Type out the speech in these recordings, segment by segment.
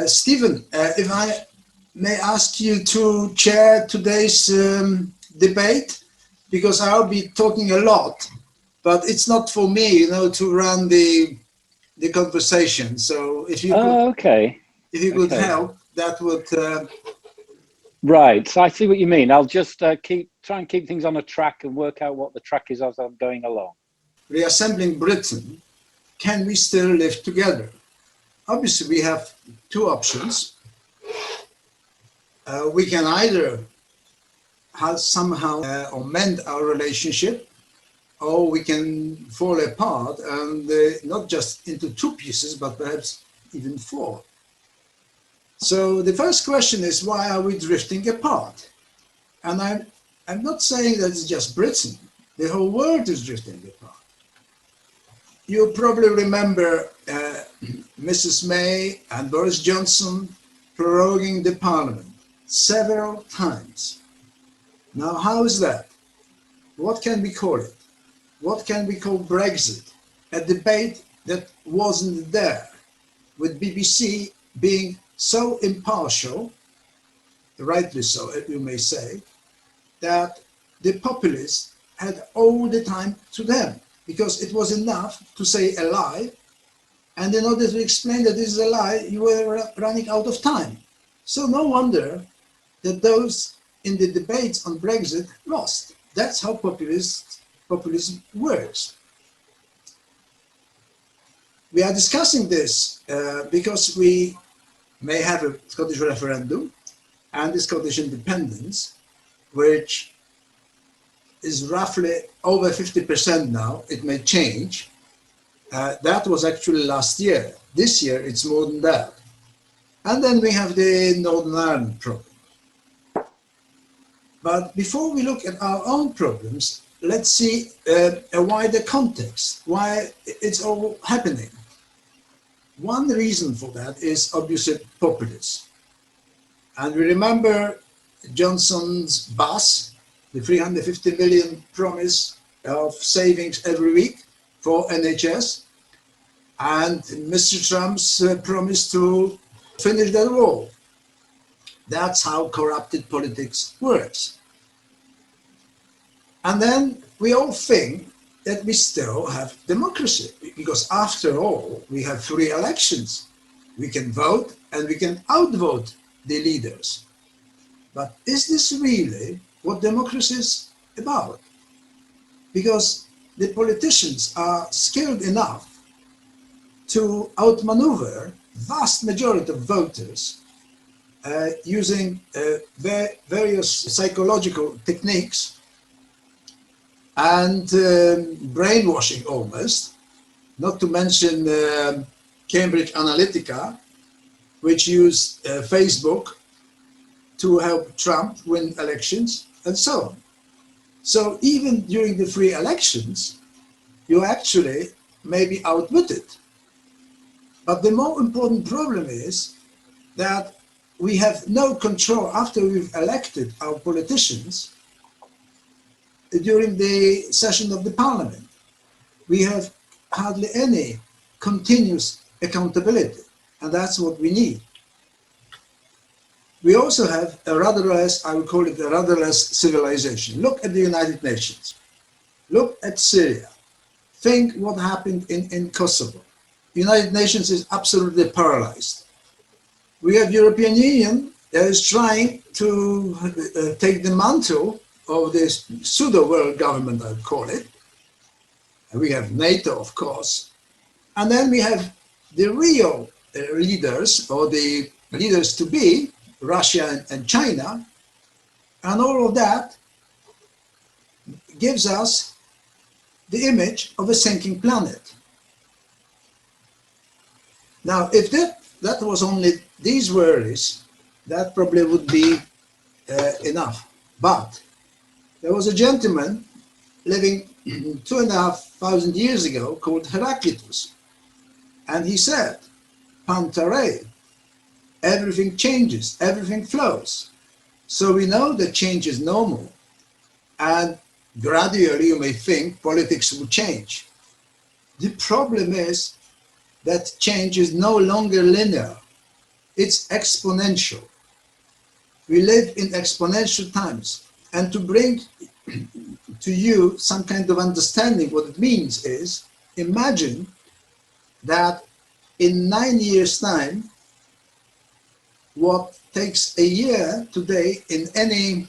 Stephen, if I may ask you to chair today's debate, because I'll be talking a lot, but it's not for me, to run the conversation. So if you could help, that would. Right. So I see what you mean. I'll just try and keep things on a track and work out what the track is as I'm going along. Reassembling Britain. Can we still live together? Obviously, we have two options. We can either somehow amend our relationship, or we can fall apart and not just into two pieces, but perhaps even four. So the first question is, why are we drifting apart? And I'm not saying that it's just Britain. The whole world is drifting apart. You probably remember Mrs. May and Boris Johnson proroguing the parliament several times. Now, how is that? What can we call it? What can we call Brexit? A debate that wasn't there, with BBC being so impartial, rightly so, you may say, that the populists had all the time to them, because it was enough to say a lie, and in order to explain that this is a lie, you were running out of time. So no wonder that those in the debates on Brexit lost. That's how populism works. We are discussing this because we may have a Scottish referendum and the Scottish independence, which is roughly over 50% now. It may change. That was actually last year. This year, it's more than that. And then we have the Northern Ireland problem. But before we look at our own problems, let's see a wider context, why it's all happening. One reason for that is obviously populism. And we remember Johnson's bus, the 350 million promise of savings every week for NHS, and Mr. Trump's promise to finish the war. That's how corrupted politics works. And then we all think that we still have democracy, because after all, we have free elections. We can vote and we can outvote the leaders. But is this really what democracy is about? Because the politicians are skilled enough to outmaneuver vast majority of voters using various psychological techniques and brainwashing almost, not to mention Cambridge Analytica, which used Facebook to help Trump win elections, and so on. So even during the free elections, you actually may be outwitted. But the more important problem is that we have no control after we've elected our politicians during the session of the parliament. We have hardly any continuous accountability, and that's what we need. We also have a rudderless, I would call it a rudderless civilization. Look at the United Nations. Look at Syria. Think what happened in Kosovo. The United Nations is absolutely paralyzed. We have European Union that is trying to take the mantle of this pseudo-world government, I would call it. And we have NATO, of course. And then we have the real leaders, or the leaders to be, Russia and China. And all of that gives us the image of a sinking planet. Now, if that was only these worries, that probably would be enough. But there was a gentleman living 2,500 years ago called Heraclitus. And he said, Pantare, everything changes, everything flows. So we know that change is normal. And gradually, you may think, politics will change. The problem is that change is no longer linear. It's exponential. We live in exponential times. And to bring to you some kind of understanding what it means is, imagine that in 9 years' time, what takes a year today in any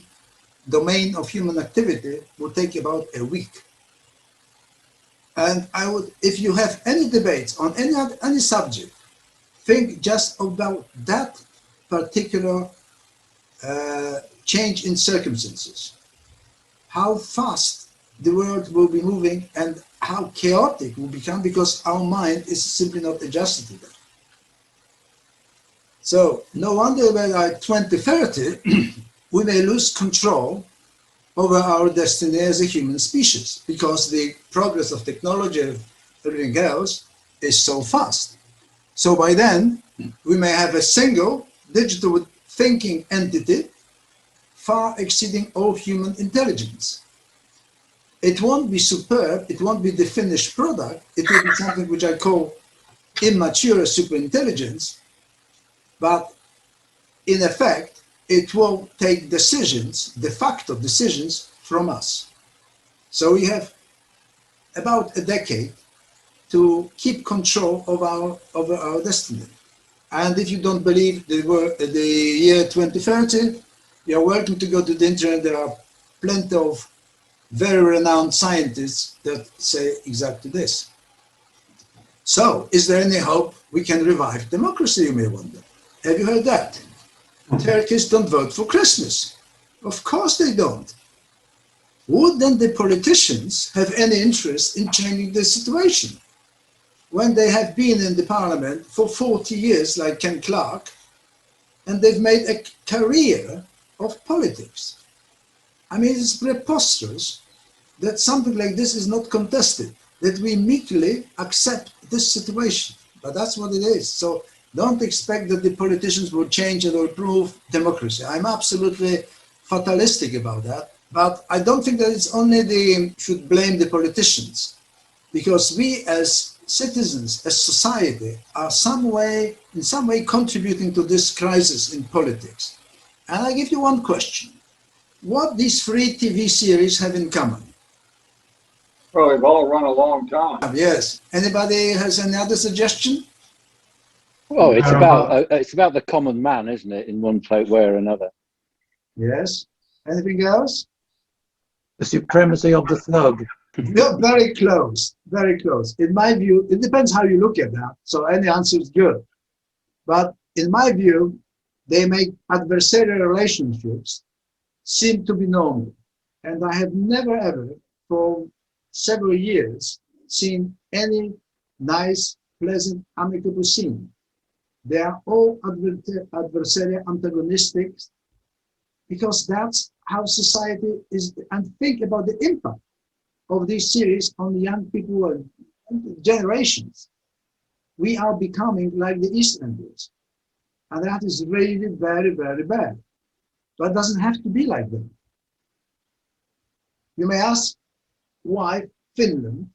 domain of human activity would take about a week. And I would, if you have any debates on any subject, think just about that particular change in circumstances. How fast the world will be moving and how chaotic it will become because our mind is simply not adjusted to that. So no wonder by 2030 we may lose control over our destiny as a human species because the progress of technology and everything else is so fast. So by then we may have a single digital thinking entity far exceeding all human intelligence. It won't be superb, it won't be the finished product, it will be something which I call immature superintelligence, but in effect, it will take decisions, de facto decisions from us. So we have about a decade to keep control of over our destiny. And if you don't believe the year 2030, you're welcome to go to the internet. There are plenty of very renowned scientists that say exactly this. So, is there any hope we can revive democracy, you may wonder? Have you heard that? Turkeys don't vote for Christmas. Of course they don't. Would then the politicians have any interest in changing the situation when they have been in the parliament for 40 years, like Ken Clarke, and they've made a career of politics? I mean, it's preposterous that something like this is not contested, that we meekly accept this situation. But that's what it is. So don't expect that the politicians will change and will improve democracy. I'm absolutely fatalistic about that. But I don't think that it's only should blame the politicians, because we as citizens, as society, are in some way contributing to this crisis in politics. And I give you one question. What these three TV series have in common? Well, they've all run a long time. Yes. Anybody has any other suggestion? Well, it's about the common man, isn't it, in one way or another? Yes. Anything else? The supremacy of the thug. No, very close, very close. In my view, it depends how you look at that. So any answer is good. But in my view, they make adversarial relationships seem to be normal. And I have never ever, for several years, seen any nice, pleasant, amicable scene. They are all adversarial, antagonistic, because that's how society is. And think about the impact of these series on the young people and generations. We are becoming like the East Enders. And that is really very, very bad. But it doesn't have to be like that. You may ask why Finland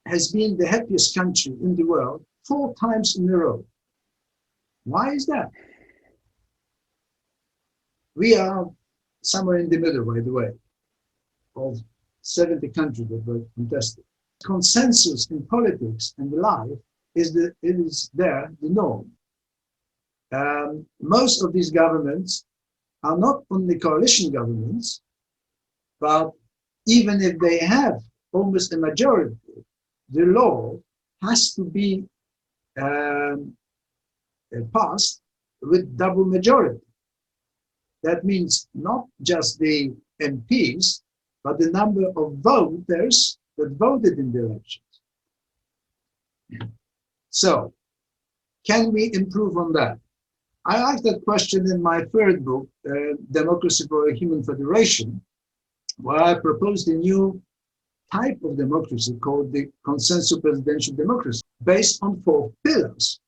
has been the happiest country in the world 4 times in a row. Why is that? We are somewhere in the middle, by the way, of 70 countries that were contested. Consensus in politics and life is the norm. Most of these governments are not only coalition governments, but even if they have almost a majority, the law has to be passed with double majority. That means not just the MPs, but the number of voters that voted in the elections. So, can we improve on that? I asked that question in my third book, Democracy for a Human Federation, where I proposed a new type of democracy called the consensus presidential democracy, based on 4 pillars.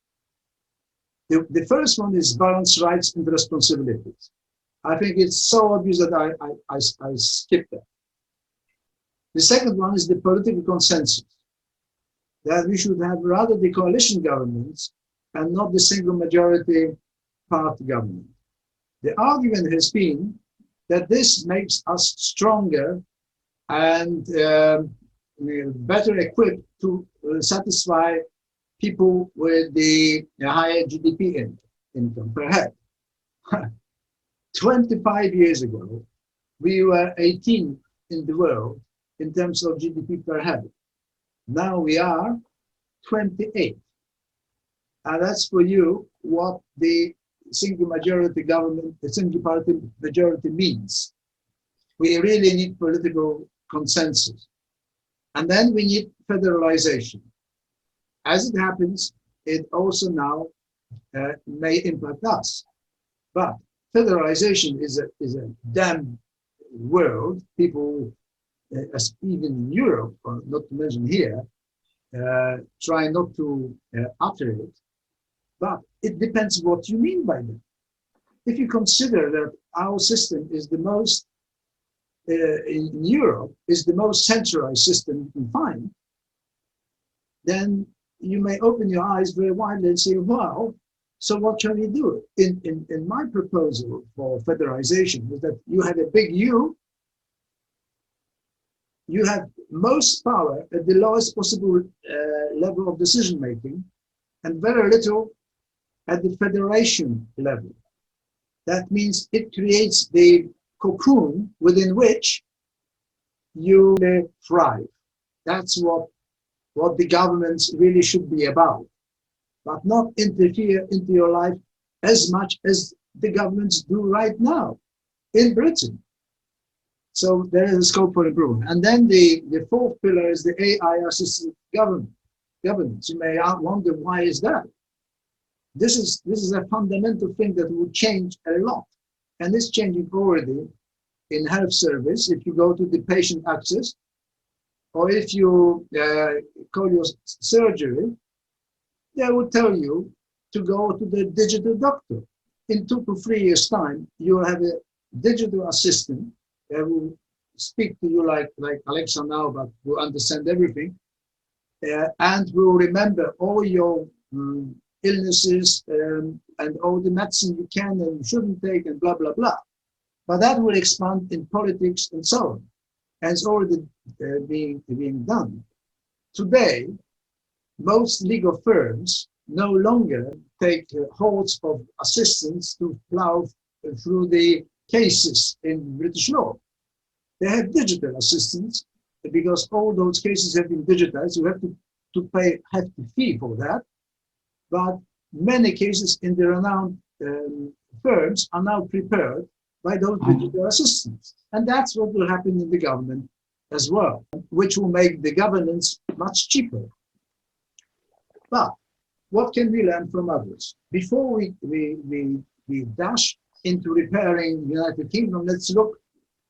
The first one is balanced rights and responsibilities. I think it's so obvious that I skipped that. The second one is the political consensus, that we should have rather the coalition governments and not the single majority party government. The argument has been that this makes us stronger and better equipped to satisfy people with the higher GDP income per head. 25 years ago, we were 18 in the world in terms of GDP per head. Now we are 28. And that's for you what the single majority government, the single party majority means. We really need political consensus. And then we need federalization. As it happens, it also now may impact us. But federalization is a damn word. People, as even in Europe, or not to mention here, try not to utter it. But it depends what you mean by that. If you consider that our system is the most, in Europe, is the most centralized system you can find, then you may open your eyes very widely and say, wow, so what shall we do? In my proposal for federalization is that you have a big U, you have most power at the lowest possible level of decision making, and very little at the federation level. That means it creates the cocoon within which you thrive. That's what the governments really should be about, but not interfere into your life as much as the governments do right now in Britain. So there is a scope for improvement. And then the fourth pillar is the AI-assisted governance. You may wonder, why is that? This is a fundamental thing that will change a lot. And it's changing already in health service. If you go to the patient access, or if you call your surgery, they will tell you to go to the digital doctor. In 2 to 3 years' time, you'll have a digital assistant that will speak to you like Alexa now, but will understand everything, and will remember all your illnesses and all the medicine you can and shouldn't take and blah, blah, blah. But that will expand in politics and so on. And it's already being done. Today, most legal firms no longer take hordes of assistants to plow through the cases in British law. They have digital assistants because all those cases have been digitized. You have to pay a hefty fee for that. But many cases in the renowned firms are now prepared by those digital assistants. And that's what will happen in the government as well, which will make the governance much cheaper. But what can we learn from others? Before we dash into repairing the United Kingdom, let's look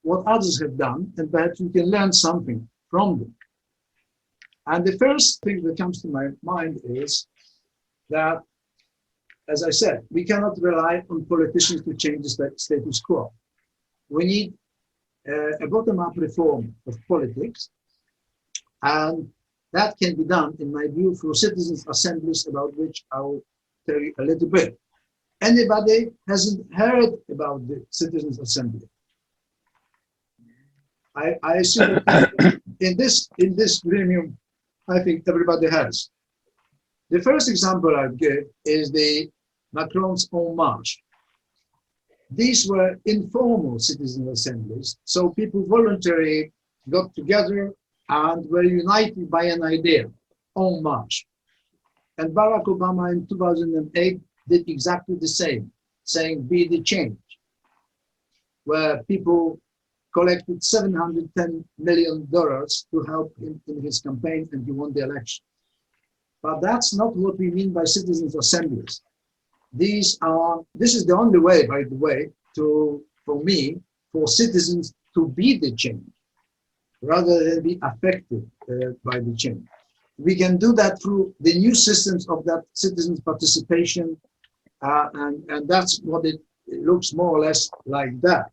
what others have done, and perhaps we can learn something from them. And the first thing that comes to my mind is that, as I said, we cannot rely on politicians to change the status quo. We need a bottom-up reform of politics, and that can be done, in my view, through citizens' assemblies, about which I'll tell you a little bit. Anybody hasn't heard about the citizens' assembly? I assume in this gremium, I think everybody has. The first example I'd give is the Macron's own march. These were informal citizen assemblies, so people voluntarily got together and were united by an idea, en marche. And Barack Obama in 2008 did exactly the same, saying, be the change, where people collected $710 million to help in his campaign, and he won the election. But that's not what we mean by citizens' assemblies. This is the only way, by the way, for citizens to be the change, rather than be affected by the change. We can do that through the new systems of that citizens' participation, and that's what it looks more or less like that.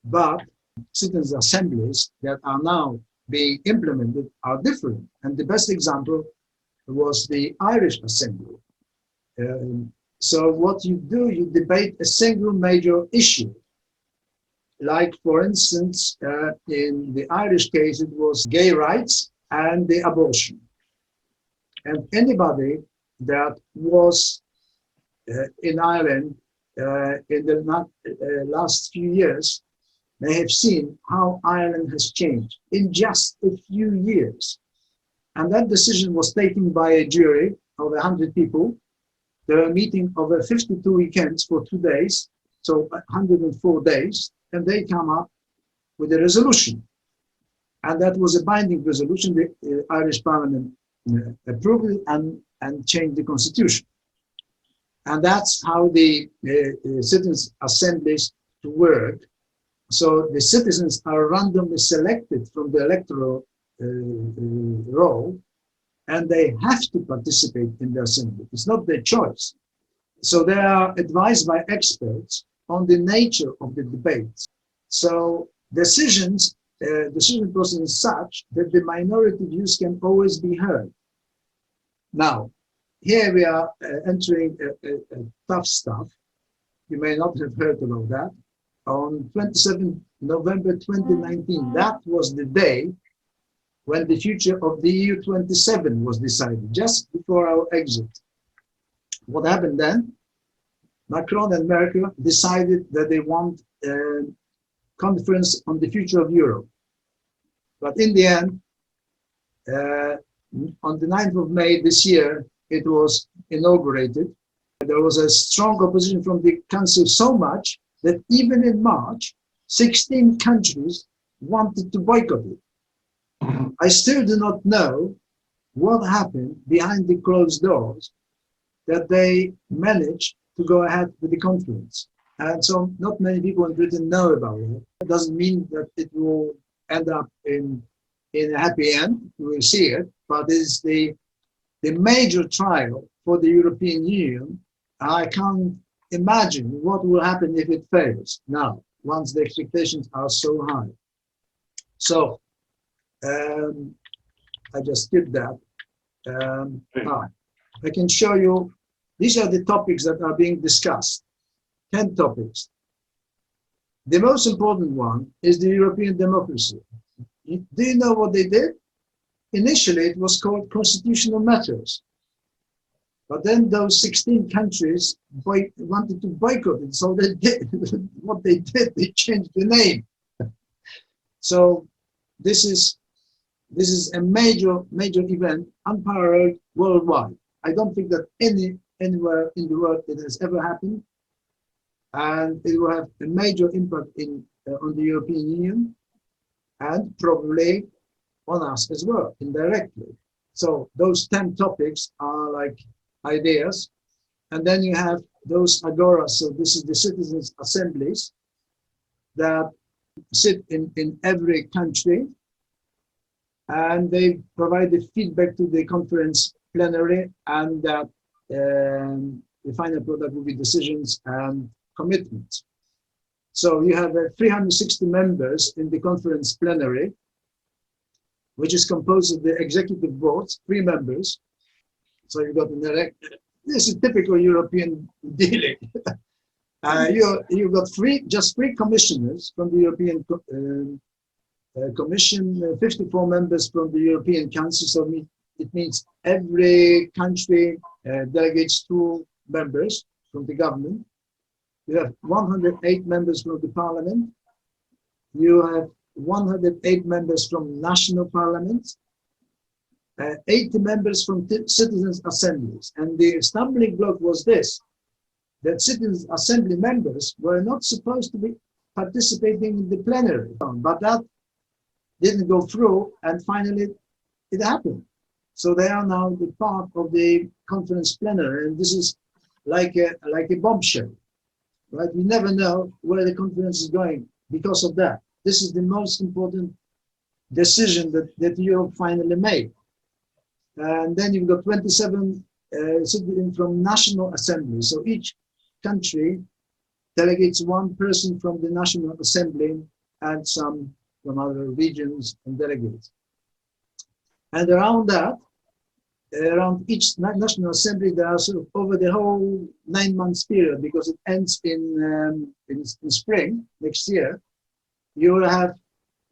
But citizens' assemblies that are now being implemented are different. And the best example was the Irish Assembly. So what you do, you debate a single major issue. Like, for instance, in the Irish case, it was gay rights and the abortion. And anybody that was in Ireland in the last few years may have seen how Ireland has changed in just a few years. And that decision was taken by a jury of 100 people. They were meeting over 52 weekends for 2 days, so 104 days, and they come up with a resolution. And that was a binding resolution. The Irish Parliament approved it and changed the constitution. And that's how the citizens' assemblies work. So the citizens are randomly selected from the electoral roll, and they have to participate in the assembly. It's not their choice. So they are advised by experts on the nature of the debates. So decision process is such that the minority views can always be heard. Now, here we are entering a tough stuff. You may not have heard about that. On 27 November 2019, that was the day when the future of the EU 27 was decided, just before our exit. What happened then? Macron and Merkel decided that they want a conference on the future of Europe. But in the end, on the 9th of May this year, it was inaugurated. There was a strong opposition from the Council, so much that even in March, 16 countries wanted to boycott it. I still do not know what happened behind the closed doors that they managed to go ahead with the conference. And so not many people in Britain know about it. It doesn't mean that it will end up in a happy end. We will see it, but it's the major trial for the European Union. I can't imagine what will happen if it fails now, once the expectations are so high. So I just skipped that. I can show you, these are the topics that are being discussed, 10 topics. The most important one is the European democracy. Do you know what they did? Initially, it was called constitutional matters. But then those 16 countries wanted to boycott it, so they did what they did. They changed the name. So this is a major event, unparalleled worldwide. I don't think that anywhere in the world it has ever happened, and it will have a major impact on the European Union, and probably on us as well, indirectly. So those 10 topics are like ideas. And then you have those agoras. So this is the citizens' assemblies that sit in every country, and they provide the feedback to the conference plenary, and that the final product will be decisions and commitments. So you have 360 members in the conference plenary, which is composed of the executive board, 3 members. So you've got this is typical European dealing. You've got just three commissioners from the European Commission, 54 members from the European Council. So it means every country delegates 2 members from the government. You have 108 members from the parliament. You have 108 members from national parliaments, 80 members from citizens' assemblies. And the stumbling block was this, that citizens' assembly members were not supposed to be participating in the plenary, but that didn't go through, and finally it happened. So they are now the part of the conference plenary, and this is like a bombshell, right? We never know where the conference is going because of that. This is the most important decision that Europe finally made. And then you've got 27 citizens from national assemblies. So each country delegates 1 person from the National Assembly and some from other regions and delegates. And around that, around each National Assembly, there are sort of over the whole 9 months period, because it ends in spring next year, you will have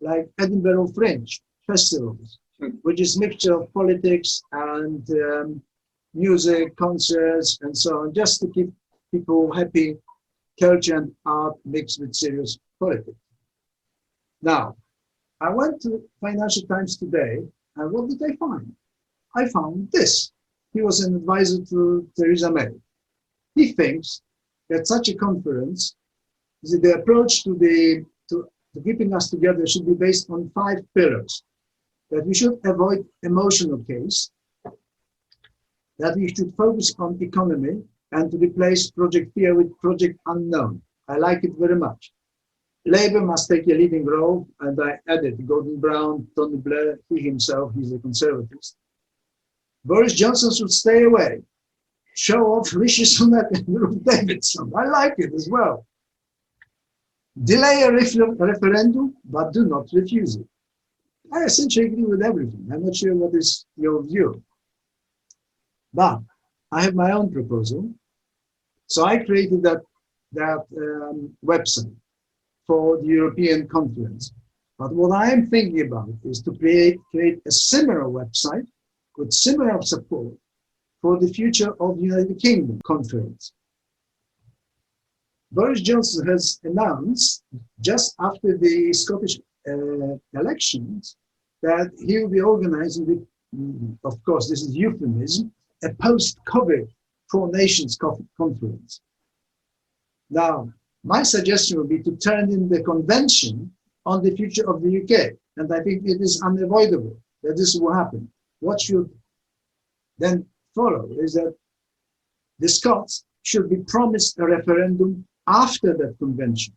like Edinburgh Fringe festivals, which is mixture of politics and music, concerts, and so on, just to keep people happy, culture and art mixed with serious politics. Now, I went to Financial Times today, and what did I find? I found this. He was an advisor to Theresa May. He thinks that such a conference, the approach to keeping us together should be based on 5 pillars. That we should avoid emotional case, that we should focus on economy and to replace project fear with project unknown. I like it very much. Labour must take a leading role, and I added Gordon Brown, Tony Blair, he himself, he's a conservatist. Boris Johnson should stay away. Show off Rishi Sunak and Ruth Davidson. I like it as well. Delay a referendum, but do not refuse it. I essentially agree with everything. I'm not sure what is your view. But I have my own proposal. So I created that website for the European conference. But what I am thinking about is to create a similar website with similar support for the future of the United Kingdom conference. Boris Johnson has announced just after the Scottish elections that he will be organizing, of course this is euphemism, a post-COVID 4 Nations conference. Now, my suggestion would be to turn in the convention on the future of the UK, and I think it is unavoidable that this will happen. What should then follow is that the Scots should be promised a referendum after that convention,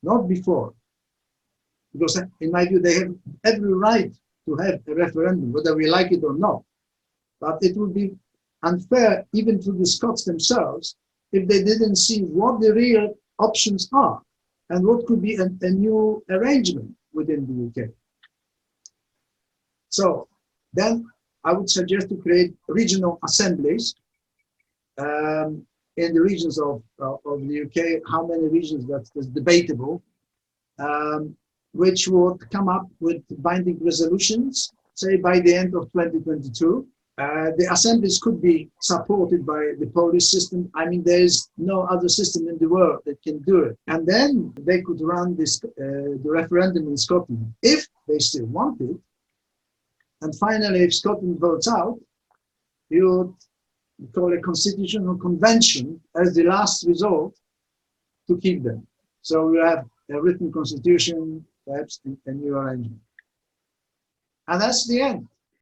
not before. Because in my view, they have every right to have a referendum, whether we like it or not. But it would be unfair even to the Scots themselves if they didn't see what the real options are and what could be a new arrangement within the UK. So then I would suggest to create regional assemblies in the regions of the UK. How many regions, that's debatable, which would come up with binding resolutions, say by the end of 2022. The assemblies could be supported by the Polish system. I mean, there is no other system in the world that can do it. And then they could run this the referendum in Scotland if they still want it. And finally, if Scotland votes out, you would call a constitutional convention as the last resort to keep them. So we have a written constitution, perhaps a new arrangement. And that's the end.